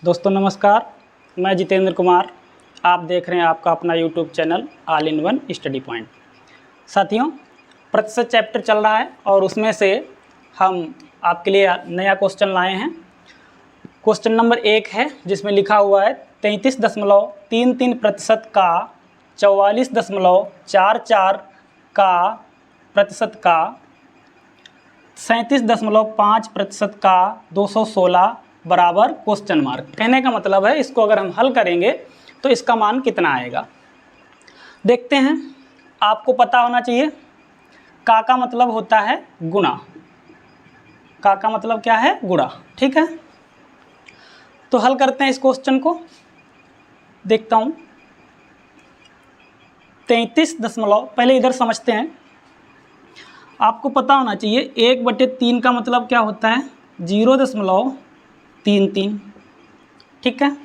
दोस्तों नमस्कार, मैं जितेंद्र कुमार। आप देख रहे हैं आपका अपना YouTube channel all in one study point. साथियों, प्रतिशत चैप्टर चल रहा है और उसमें से हम आपके लिए नया क्वेश्चन लाए हैं। क्वेश्चन नंबर 1 है जिसमें लिखा हुआ है 33.33% का 44.44 का प्रतिशत का 37.5% का 216 बराबर क्वेश्चन मार्क। कहने का मतलब है इसको अगर हम हल करेंगे तो इसका मान कितना आएगा। देखते हैं। आपको पता होना चाहिए का मतलब होता है गुणा। का मतलब क्या है? गुणा। ठीक है, तो हल करते हैं इस क्वेश्चन को। देखता हूँ 33 पहले इधर समझते हैं। आपको पता होना चाहिए 1/3 का मतलब क्या होता है? 0.33। ठीक है,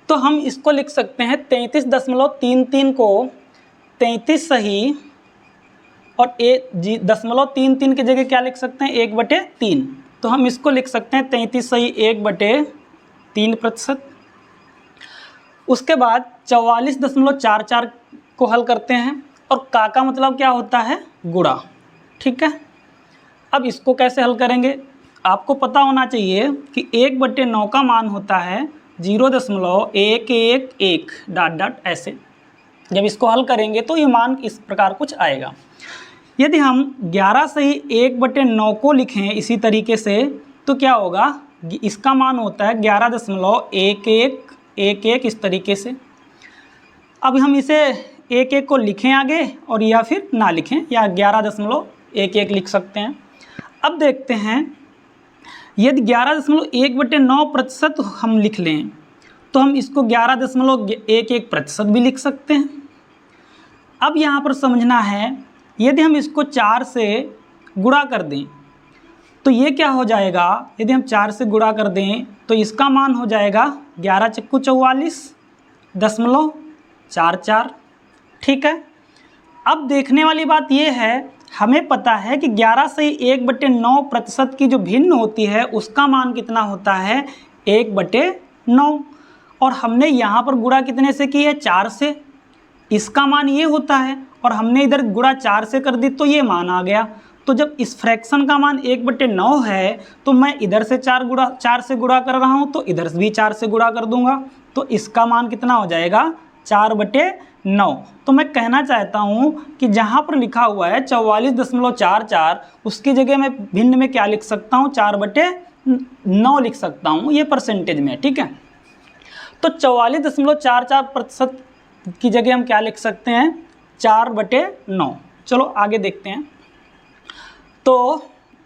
तो हम इसको लिख सकते हैं 33.33 को 33 सही और 0.33 की जगह क्या लिख सकते हैं? 1/3। तो हम इसको लिख सकते हैं 33 सही 1/3%। उसके बाद 44.44 को हल करते हैं और का मतलब क्या होता है? गुणा। ठीक है, अब इसको कैसे हल करेंगे? आपको पता होना चाहिए कि 1/9 का मान होता है 0.111 ... ऐसे। जब इसको हल करेंगे तो ये मान इस प्रकार कुछ आएगा। यदि हम 11 सही 1/9 को लिखें इसी तरीके से तो क्या होगा? इसका मान होता है 11.1111 इस तरीके से। अब हम इसे 1 को लिखें आगे और या फिर ना लिखें, या 11.11 लिख सकते हैं। अब देखते हैं, यदि 11.1/9% हम लिख लें तो हम इसको 11.11% भी लिख सकते हैं। अब यहाँ पर समझना है, यदि हम इसको 4 से गुणा कर दें तो ये क्या हो जाएगा? यदि हम 4 से गुणा कर दें तो इसका मान हो जाएगा 11 चक्कू 44.44। ठीक है, अब देखने वाली बात ये है, हमें पता है कि 11 से 1/9% की जो भिन्न होती है उसका मान कितना होता है? 1/9। और हमने यहाँ पर गुणा कितने से की है? 4 से। इसका मान ये होता है और हमने इधर गुणा 4 से कर दी तो ये मान आ गया। तो जब इस फ्रैक्शन का मान 1/9 है तो मैं इधर से 4 से गुणा कर रहा हूँ तो इधर भी 4 से गुणा कर दूंगा, तो इसका मान कितना हो जाएगा? 4/9। तो मैं कहना चाहता हूँ कि जहाँ पर लिखा हुआ है 44.44 उसकी जगह मैं भिन्न में क्या लिख सकता हूँ? 4/9 लिख सकता हूँ, ये परसेंटेज में। ठीक है, तो 44.44% की जगह हम क्या लिख सकते हैं? 4/9। चलो आगे देखते हैं। तो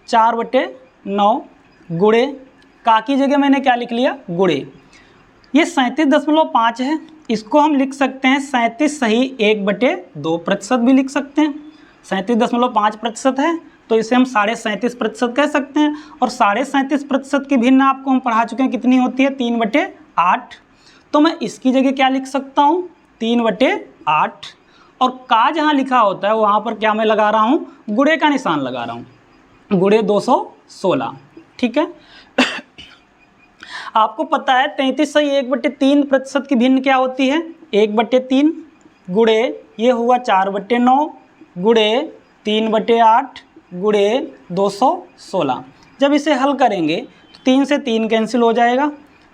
4/9 गुणे का की जगह मैंने क्या लिख लिया? गुणे। ये 37.5 है, इसको हम लिख सकते हैं 37 सही 1/2% भी लिख सकते हैं। 37.5% है तो इसे हम 37.5% कह सकते हैं। और 37.5% की भिन्न आपको हम पढ़ा चुके हैं, कितनी होती है? 3/8। तो मैं इसकी जगह क्या लिख सकता हूँ? 3/8। और का जहाँ लिखा होता है वहाँ पर क्या मैं लगा रहा हूँ? गुणे का निशान लगा रहा हूँ, गुणे 216। ठीक है, आपको पता है 33 सही 1/3% की भिन्न क्या होती है? 1/3 गुणे ये हुआ 4/9 गुणे 3/8 गुणे 216। जब इसे हल करेंगे तो 3 से 3 कैंसिल हो जाएगा,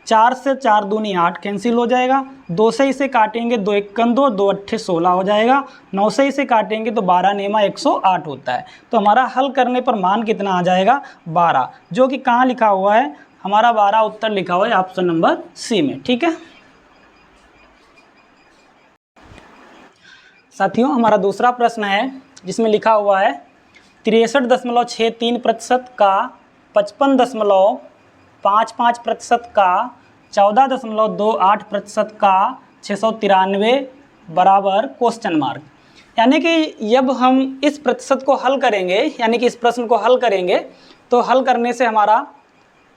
4 से 4 दूनी 8 कैंसिल हो जाएगा, 2 से इसे काटेंगे 2 1 2, 2 8 16 हो जाएगा, 9 से इसे काटेंगे तो 12 नेमा 108 होता है। तो हमारा हल करने पर मान कितना आ जाएगा? 12, जो कि कहाँ लिखा हुआ है? हमारा 12 उत्तर लिखा हुआ है ऑप्शन नंबर सी में। ठीक है साथियों, हमारा दूसरा प्रश्न है जिसमें लिखा हुआ है 63.63% का 55.55% का 14.28% का 693 बराबर क्वेश्चन मार्क। यानी कि जब हम इस प्रतिशत को हल करेंगे, यानी कि इस प्रश्न को हल करेंगे तो हल करने से हमारा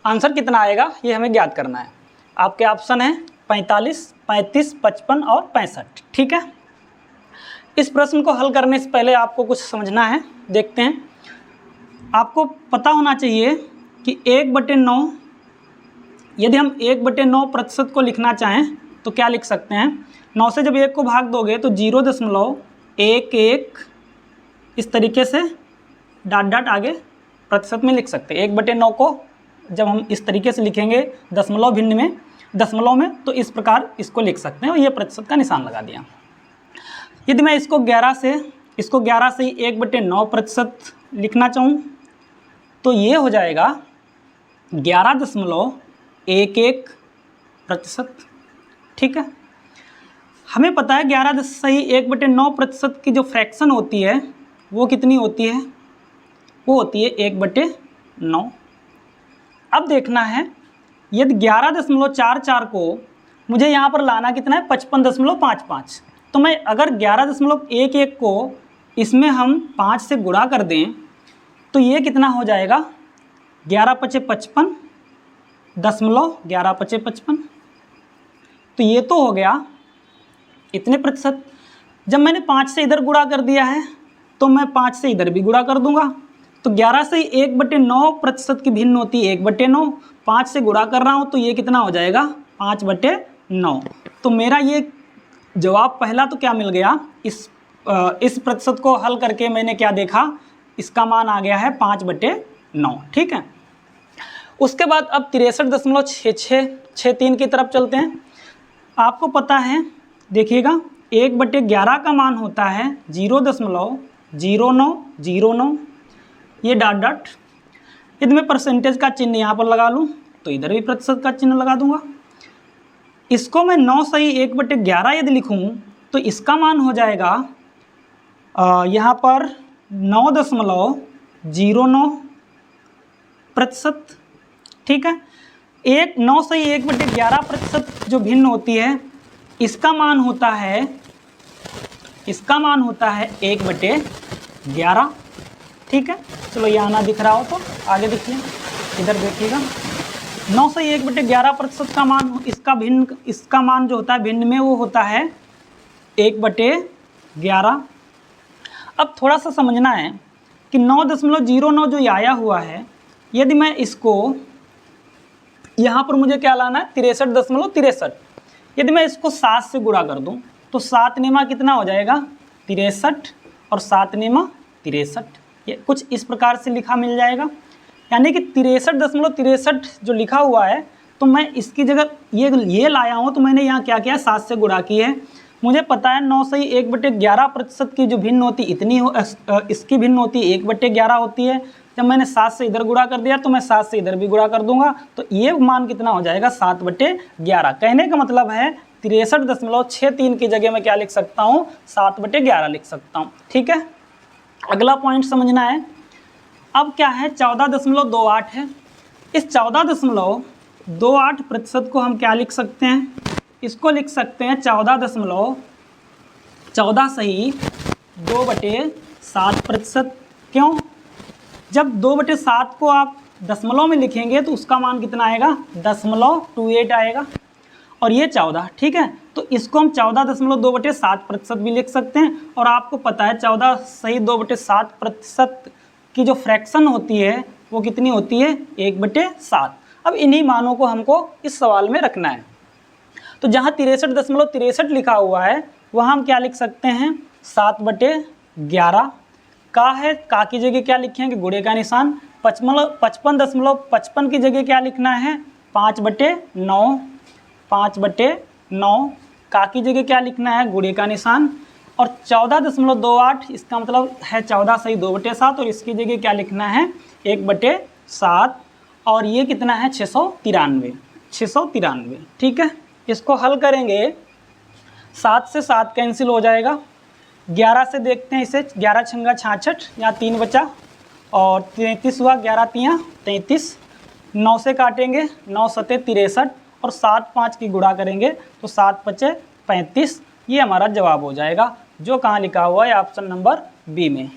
आंसर कितना आएगा ये हमें ज्ञात करना है। आपके ऑप्शन है 45, 35, 55 और 65। ठीक है, इस प्रश्न को हल करने से पहले आपको कुछ समझना है। देखते हैं, आपको पता होना चाहिए कि 1/9 यदि हम 1/9% को लिखना चाहें तो क्या लिख सकते हैं, 9 से जब 1 को भाग दोगे तो 0.11 इस तरीके से डॉट डॉट आगे प्रतिशत में लिख सकते हैं। 1/9 को जब हम इस तरीके से लिखेंगे दशमलव में तो इस प्रकार इसको लिख सकते हैं और ये प्रतिशत का निशान लगा दिया। यदि मैं इसको 11 से 1/9% लिखना चाहूँ तो ये हो जाएगा 11.11%। ठीक है, हमें पता है 11.1/9% की जो फ्रैक्शन होती है वो कितनी होती है, वो होती है 1/9। अब देखना है यदि 11.44 को मुझे यहाँ पर लाना कितना है 55.55, तो मैं अगर 11.11 को इसमें हम 5 से गुणा कर दें तो ये कितना हो जाएगा 11/55.11/55। तो ये तो हो गया इतने प्रतिशत। जब मैंने 5 से इधर गुणा कर दिया है तो मैं 5 से इधर भी गुणा कर दूंगा, तो 11 से 1/9% की भिन्न होती है 1/9, 5 से गुणा कर रहा हूँ तो ये कितना हो जाएगा 5/9। तो मेरा ये जवाब पहला तो क्या मिल गया, इस प्रतिशत को हल करके मैंने क्या देखा, इसका मान आ गया है 5/9। ठीक है, उसके बाद अब 63.6663 की तरफ चलते हैं। आपको पता है, देखिएगा 1/11 का मान होता है 0.0909, ये डॉट डॉट। यदि मैं परसेंटेज का चिन्ह यहाँ पर लगा लूँ तो इधर भी प्रतिशत का चिन्ह लगा दूंगा। इसको मैं 9 सही 1/11 यदि लिखूँ तो इसका मान हो जाएगा यहाँ पर 9.09%। ठीक है, 9 सही 1/11% जो भिन्न होती है इसका मान होता है 1/11। ठीक है, चलो यहाँ ना दिख रहा हो तो आगे देखिए, इधर देखिएगा 9 से 1/11% का मान, इसका मान जो होता है भिन्न में वो होता है 1/11। अब थोड़ा सा समझना है कि 9.09 जो आया हुआ है, यदि मैं इसको यहाँ पर मुझे क्या लाना है 63.63, यदि मैं इसको 7 से गुणा कर दूँ तो 7 नेमा कितना हो जाएगा 63 और 7 नेमा 63, ये कुछ इस प्रकार से लिखा मिल जाएगा। यानी कि 63.63 जो लिखा हुआ है, तो मैं इसकी जगह ये लाया हूँ तो मैंने यहाँ क्या किया 7 से गुणा की है। मुझे पता है 9 सही 1/11% की जो भिन्न होती इसकी भिन्न होती 1/11 होती है। जब मैंने 7 से इधर गुणा कर दिया तो मैं 7 से इधर भी गुणा कर दूंगा, तो ये मान कितना हो जाएगा 7/11। कहने का मतलब है 63.63 की जगह मैं क्या लिख सकता हूँ 7/11 लिख सकता हूँ। ठीक है, अगला पॉइंट समझना है। अब क्या है 14.28 है। इस 14.28% को हम क्या लिख सकते हैं, इसको लिख सकते हैं 14 सही 2/7%। क्यों, जब 2/7 को आप दशमलव में लिखेंगे तो उसका मान कितना आएगा 0.28 आएगा, और ये 14। ठीक है, तो इसको हम 14.2/7% भी लिख सकते हैं। और आपको पता है 14 सही 2/7% की जो फ्रैक्शन होती है वो कितनी होती है 1/7। अब इन्हीं मानों को हमको इस सवाल में रखना है। तो जहाँ 63.63 लिखा हुआ है वहाँ हम क्या लिख सकते हैं 7/11। का है, का की जगह क्या लिखेंगे गुणे का निशान। 55.55 की जगह क्या लिखना है 5/9, 5/9। का की जगह क्या लिखना है गुणे का निशान। और 14.28 इसका मतलब है 14 सही 2/7, और इसकी जगह क्या लिखना है 1/7, और ये कितना है 693। ठीक है, इसको हल करेंगे 7 से 7 कैंसिल हो जाएगा। 11 से देखते हैं इसे, 11 छंगा 66, यहाँ 3 बचा और 33 हुआ, 11 तियाँ 33। 9 से काटेंगे 9 सते 63 और 7 5 की गुणा करेंगे तो 7 5 35। ये हमारा जवाब हो जाएगा, जो कहाँ लिखा हुआ है ऑप्शन नंबर बी में।